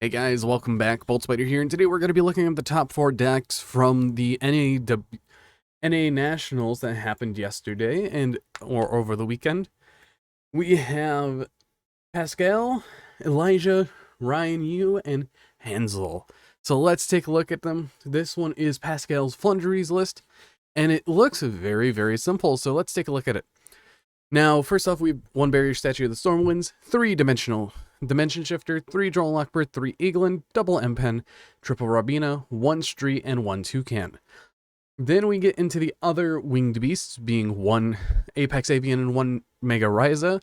Hey guys, welcome back. Bolt Spider here, and today we're going to be looking at the top 4 decks from the NA Nationals that happened yesterday or over the weekend. We have Pascal, Elijah, Ryan Yu, and Hansel. So let's take a look at them. This one is Pascal's Flungeries list, and it looks very, very simple, so let's take a look at it. Now, first off, we have 1 Barrier Statue of the Stormwinds, 3 Dimension Shifter, 3 Droll Lockbird, 3 Eaglin, double M-Pen, triple Robina, 1 Street, and 1 Toucan. Then we get into the other winged beasts, being 1 Apex Avian and 1 Mega Ryza.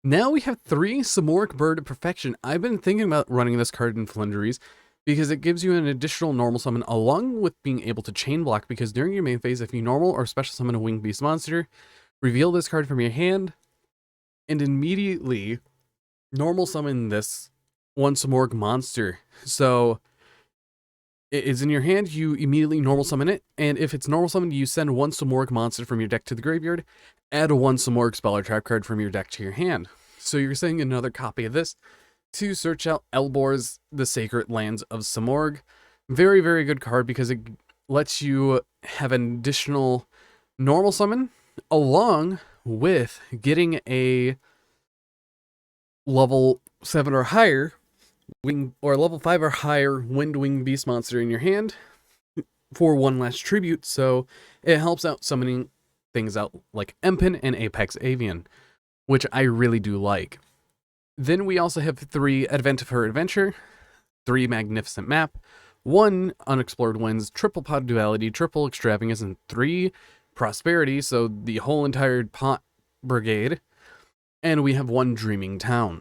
Now we have 3 Samoric Bird of Perfection. I've been thinking about running this card in Flungeries because it gives you an additional normal summon along with being able to chain block, because during your main phase, if you normal or special summon a winged beast monster, reveal this card from your hand and immediately normal summon this 1 Samoric monster. So it is in your hand, you immediately normal summon it, and if it's normal summoned, you send 1 Samoric monster from your deck to the graveyard, add 1 Samoric spell or trap card from your deck to your hand. So you're sending another copy of this to search out Elbor's The Sacred Lands of Samorg. Very, very good card because it lets you have an additional normal summon along with getting a level 7 or higher level 5 or higher wind winged beast monster in your hand for 1 last tribute, so it helps out summoning things out like M-Pen and Apex Avian, which I really do like. Then we also have 3 Advent of Her Adventure, 3 Magnificent Map, 1 Unexplored Winds, triple Pod Duality, triple Extravagance, and 3 Prosperity, so the whole entire pot brigade, and we have 1 Dreaming Town.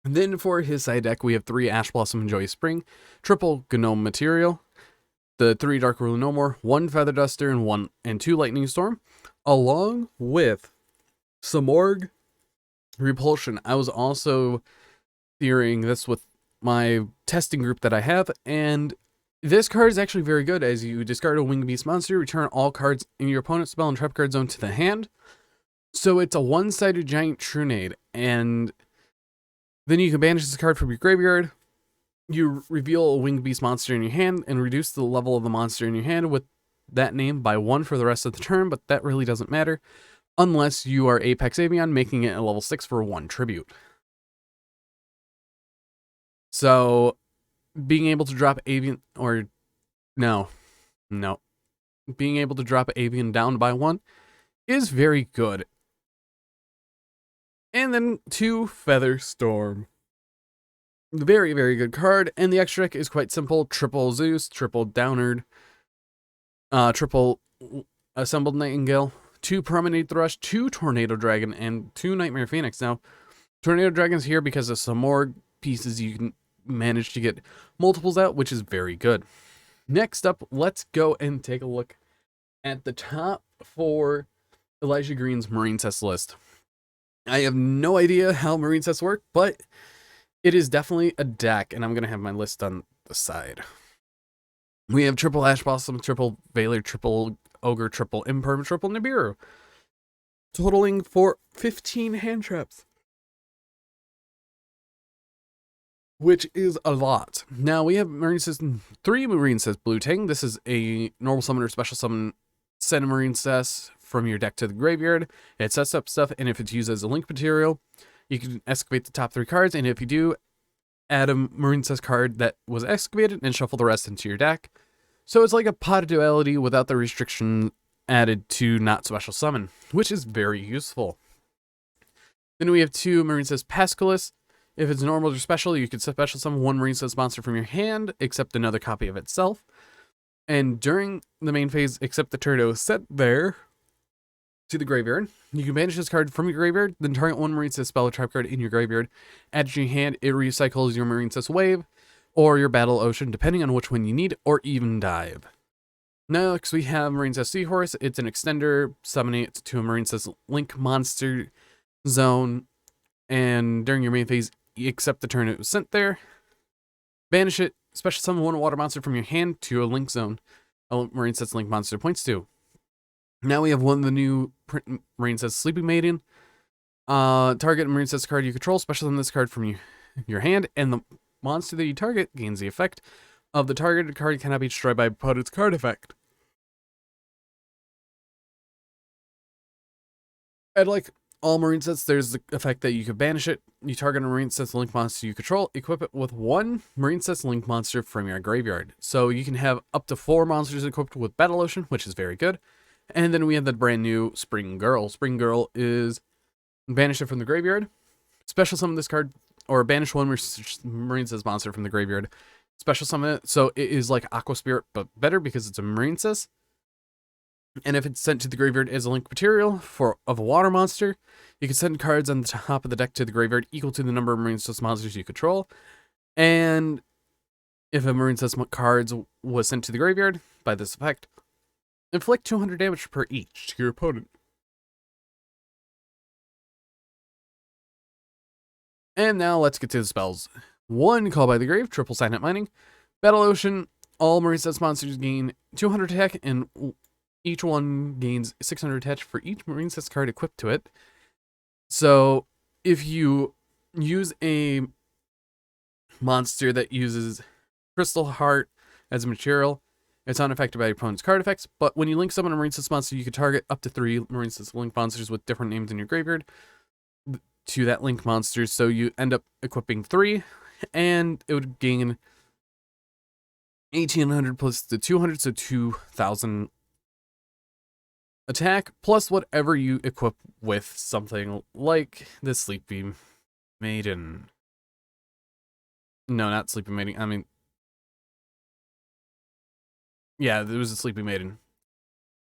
And then for his side deck, we have 3 Ash Blossom and Joyous Spring, triple Gnome Material, the 3 Dark Rule No More, 1 Feather Duster, and 2 Lightning Storm, along with Samorg Repulsion. I was also theorying this with my testing group that I have, and this card is actually very good. As you discard a winged beast monster, return all cards in your opponent's spell and trap card zone to the hand. So it's a 1-sided giant Trunade, and then you can banish this card from your graveyard. You reveal a winged beast monster in your hand and reduce the level of the monster in your hand with that name by 1 for the rest of the turn, but that really doesn't matter unless you are Apex Avian, making it a level 6 for 1 tribute. So being able to drop Avian, or no, being able to drop Avian down by 1 is very good. And then 2 Feather Storm. Very, very good card. And the extra deck is quite simple. Triple Zeus, triple Downard, triple Assembled Nightingale, 2 Promenade Thrush, 2 Tornado Dragon, and 2 Nightmare Phoenix. Now, Tornado Dragon's here because of some more pieces you can manage to get multiples out, which is very good. Next up, let's go and take a look at the top 4 Elijah Green's Marine Cess list. I have no idea how Marine Cess work, but it is definitely a deck, and I'm going to have my list on the side. We have triple Ash Blossom, triple Valor, triple Ogre, triple Imperm, triple Nibiru, totaling for 15 hand traps, which is a lot. Now we have Marine Cess, 3 Marine Cess Blue Tang. This is a normal summon or special summon. Send a Marine Cess from your deck to the graveyard. It sets up stuff, and if it's used as a link material, you can excavate the top 3 cards, and if you do, add a Marine Cess card that was excavated and shuffle the rest into your deck. So it's like a Pot of Duality without the restriction added to not special summon, which is very useful. Then we have 2 Marine Cess Pascalis. If it's normal or special, you can special summon 1 Marine Cess monster from your hand, except another copy of itself. And during the main phase, except the turn it was set there, to the graveyard, you can banish this card from your graveyard, then target 1 Marine Cess spell or trap card in your graveyard, add to your hand, it recycles your Marine Cess Wave, or your Battle Ocean, depending on which one you need, or even Dive. Next, we have Marine Cess Seahorse. It's an extender, summoning it to a Marine Cess Link monster zone, and during your main phase, except the turn it was sent there, banish it, special summon 1 water monster from your hand to a Link zone, a Marine Cess Link monster points to. Now we have 1 of the new Marine Cess Sleeping Maiden. Target Marine Cess card you control, special summon this card from your hand, and the monster that you target gains the effect of the targeted card cannot be destroyed by opponent's card effect. And like all marine sets, there's the effect that you can banish it. You target a marine set's link monster you control, equip it with one marine set's link monster from your graveyard. So you can have up to 4 monsters equipped with Battle Ocean, which is very good. And then we have the brand new Spring Girl. Spring Girl is banish it from the graveyard, special summon this card, or banish one marine set's monster from the graveyard, special summon it. So it is like Aqua Spirit, but better because it's a marine set. And if it's sent to the graveyard as a link material of a water monster, you can send cards on the top of the deck to the graveyard equal to the number of marine set monsters you control. And if a marine set cards was sent to the graveyard by this effect, inflict 200 damage per each to your opponent. And now let's get to the spells. 1, Call by the Grave, triple Silent Mining. Battle Ocean, all marine set monsters gain 200 attack, and each one gains 600 attach for each marine set card equipped to it. So if you use a monster that uses Crystal Heart as a material, it's unaffected by your opponent's card effects. But when you link summon a marine set monster, you can target up to 3 marine set link monsters with different names in your graveyard to that link monster. So you end up equipping 3, and it would gain 1800 plus the 200, so 2000 attack, plus whatever you equip with something like the Sleepy Maiden. No, not Sleepy Maiden. I mean, yeah, there was a Sleepy Maiden.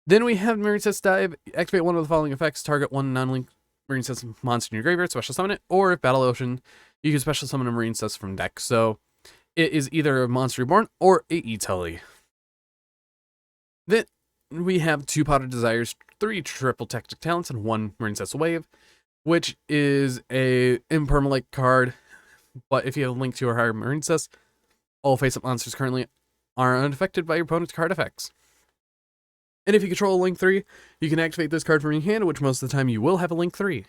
Then we have Marine Sets Dive. Activate one of the following effects. Target one non-link Marine Sets monster in your graveyard. Special summon it. Or if Battle Ocean, you can special summon a Marine Sets from deck. So it is either a Monster Reborn or a E-Telly. Then we have 2 Pot of Desires, 3 Triple Tactic Talents, and 1 Marine Sets Wave, which is a impermanent card. But if you have a link to or higher Marine Sets, all face-up monsters currently are unaffected by your opponent's card effects. And if you control a Link 3, you can activate this card from your hand, which most of the time you will have a Link 3.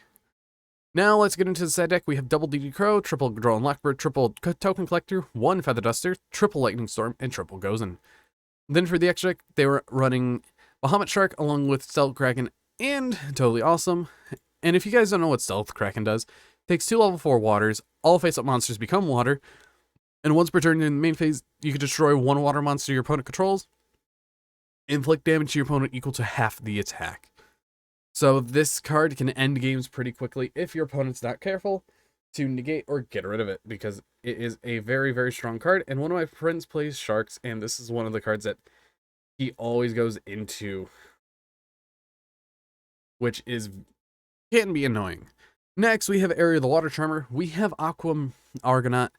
Now let's get into the side deck. We have double DD Crow, triple Draw and Lockbird, triple Token Collector, 1 Feather Duster, triple Lightning Storm, and triple Gozen. Then for the extra deck, they were running Bahamut Shark along with Stealth Kraken and Totally Awesome. And if you guys don't know what Stealth Kraken does, it takes 2 level 4 waters, all face-up monsters become water, and once per turn in the main phase, you can destroy 1 water monster your opponent controls, inflict damage to your opponent equal to half the attack. So this card can end games pretty quickly if your opponent's not careful to negate or get rid of it, because it is a very, very strong card. And one of my friends plays Sharks, and this is one of the cards that he always goes into, which can be annoying. Next, we have Area of the Water Charmer. We have Aquam Argonaut.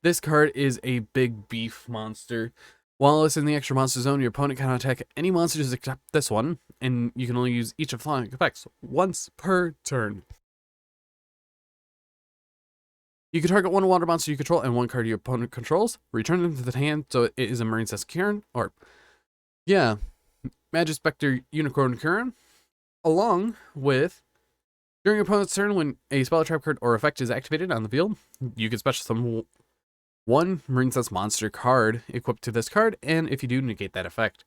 This card is a big beef monster. While it's in the extra monster zone, your opponent can attack any monsters except this one, and you can only use each of the following effects once per turn. You can target 1 water monster you control and 1 card your opponent controls. Return them to the hand, so it is a Marine Sets Kieran, or yeah, Magic Spectre Unicorn Kieran, along with during your opponent's turn when a spell, trap card, or effect is activated on the field, you can special summon 1 Marine Sets monster card equipped to this card, and if you do, negate that effect.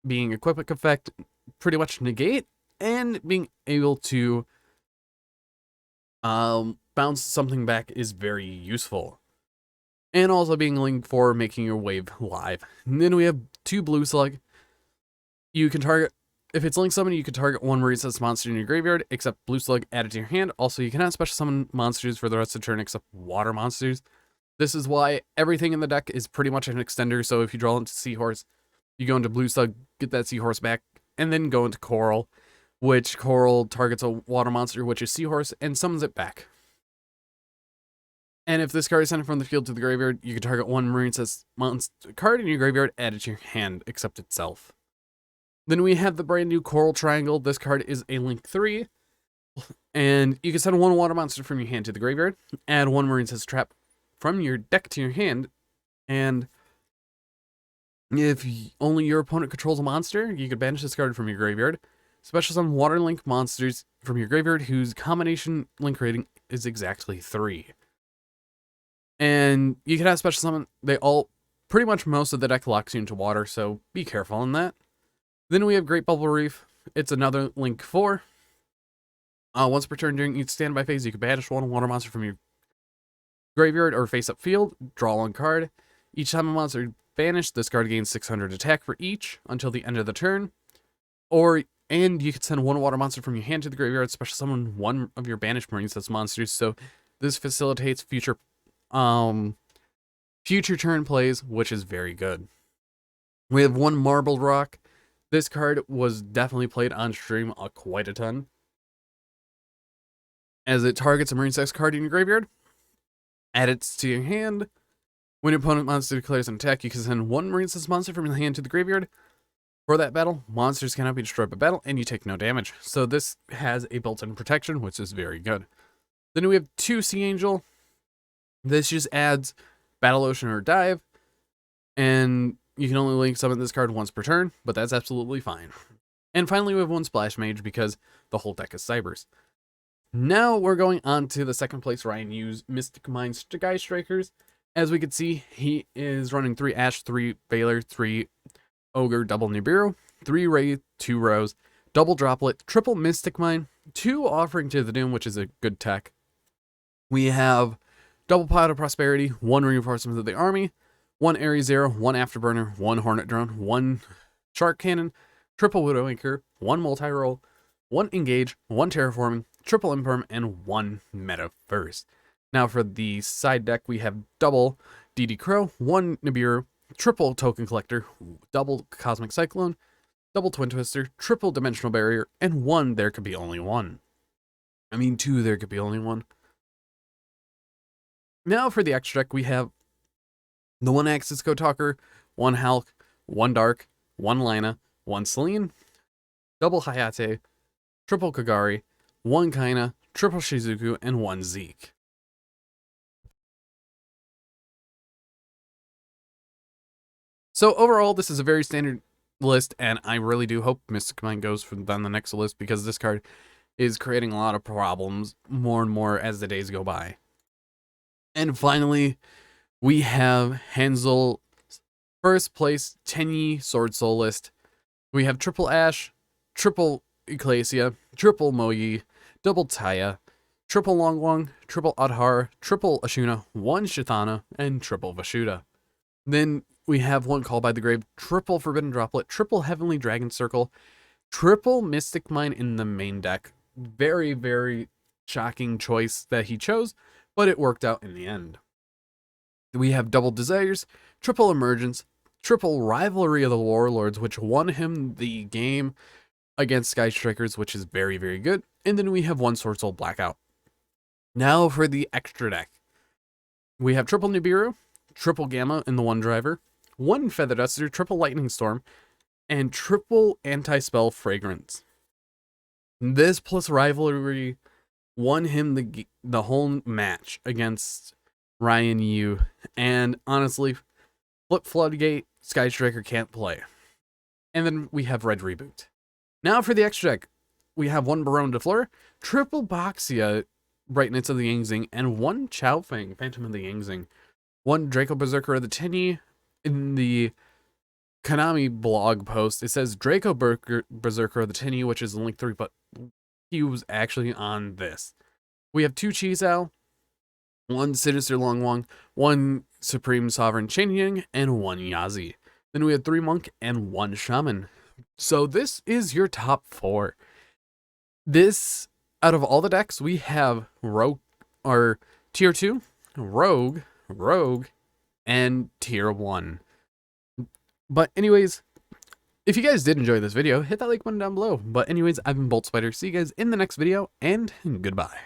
Being a quick effect, pretty much negate, and being able to bounce something back is very useful. And also being linked for making your wave live. And then we have 2 Blue Slug. You can target, if it's link summon, you can target 1 Marine Sets monster in your graveyard, except Blue Slug added to your hand. Also, you cannot special summon monsters for the rest of the turn except water monsters. This is why everything in the deck is pretty much an extender. So if you draw into Seahorse, you go into Blue Slug, get that Seahorse back, and then go into Coral, which Coral targets a water monster, which is Seahorse, and summons it back. And if this card is sent from the field to the graveyard, you can target 1 Marine Sets monster card in your graveyard, add it to your hand, except itself. Then we have the brand new Coral Triangle. This card is a Link 3, and you can send 1 water monster from your hand to the graveyard, add 1 Marine Sets trap from your deck to your hand, and if only your opponent controls a monster, you could banish this card from your graveyard. Special summon water link monsters from your graveyard whose combination link rating is exactly 3. And you can have special summon. Pretty much most of the deck locks you into water, so be careful on that. Then we have Great Bubble Reef. It's another Link 4. Once per turn during each standby phase, you can banish one water monster from your graveyard or face-up field, draw one card. Each time a monster is banished, this card gains 600 attack for each until the end of the turn. And you can send one water monster from your hand to the graveyard, special summon one of your banished marines as monsters. So this facilitates future turn plays, which is very good. We have one Marbled Rock. This card was definitely played on stream quite a ton, as it targets a marine sex card in your graveyard. Add it to your hand. When your opponent monster declares an attack, you can send one marine sex monster from your hand to the graveyard. For that battle, monsters cannot be destroyed by battle, and you take no damage. So this has a built-in protection, which is very good. Then we have 2 Sea Angel. This just adds Battle Ocean or Dive, and you can only link summon this card once per turn, but that's absolutely fine. And finally, we have 1 Splash Mage because the whole deck is Cybers. Now we're going on to the second place Ryan used Mystic Mine Sky Strikers. As we can see, he is running 3 Ash, 3 Baylor, 3 Ogre, double Nibiru, 3 Ray, 2 Rose, double Droplet, triple Mystic Mine, 2 Offering to the Doom, which is a good tech. We have double Pot of Prosperity, 1 Reinforcement of the Army, 1 Ares Zero, 1 Afterburner, 1 Hornet Drone, 1 Shark Cannon, triple Widowmaker, 1 Multi-Roll, 1 Engage, 1 Terraforming, triple Imperm, and 1 Meta First. Now for the side deck, we have double DD Crow, 1 Nibiru, triple Token Collector, double Cosmic Cyclone, double Twin Twister, triple Dimensional Barrier, and 1 There Could Be Only One. I mean 2 There Could Be Only One. Now for the extra deck, we have the 1 Axis Code Talker, 1 Hulk, 1 Dark, 1 Lina, 1 Celine, double Hayate, triple Kagari, 1 Kaina, triple Shizuku, and 1 Zeke. So overall, this is a very standard list, and I really do hope Mystic Mine goes on the next list, because this card is creating a lot of problems more and more as the days go by. And finally, we have Hansel first place Tenyi Sword Soul list. We have triple Ash, triple Ecclesia, triple Moyi, double Taya, triple Longwong, triple Adhar, triple Ashuna, 1 Shithana, and triple Vashuda. Then we have 1 Call by the Grave, triple Forbidden Droplet, triple Heavenly Dragon Circle, triple Mystic Mine in the main deck. Very, very shocking choice that he chose, but it worked out in the end. We have double Desires, triple Emergence, triple Rivalry of the Warlords, which won him the game against Sky Strikers, which is very, very good. And then we have 1 Sword Soul Blackout. Now for the extra deck. We have triple Nibiru, triple Gamma in the 1 Driver, 1 Feather Duster, triple Lightning Storm, and triple Anti-Spell Fragrance. This plus Rivalry won him the whole match against Ryan Yu, and honestly, Flip Floodgate, Sky Striker can't play. And then we have Red Reboot. Now for the extra deck, we have 1 Baron de Fleur, triple Boxia, Brightness of the Yangzing, and 1 Chaofeng, Phantom of the Yangzing, 1 Draco Berserker of the Tenyi. In the Konami blog post, it says Draco Berserker of the Tenyi, which is link 3, but he was actually on this. We have 2 Chisao, 1 Sinister Longwong, 1 Supreme Sovereign Chen and 1 Yazi. Then we have 3 Monk and 1 Shaman. So this is your top 4. This, out of all the decks, we have Rogue, or Tier 2, Rogue, and Tier 1. But anyways, if you guys did enjoy this video, hit that like button down below. But anyways, I've been Bolt Spider. See you guys in the next video, and goodbye.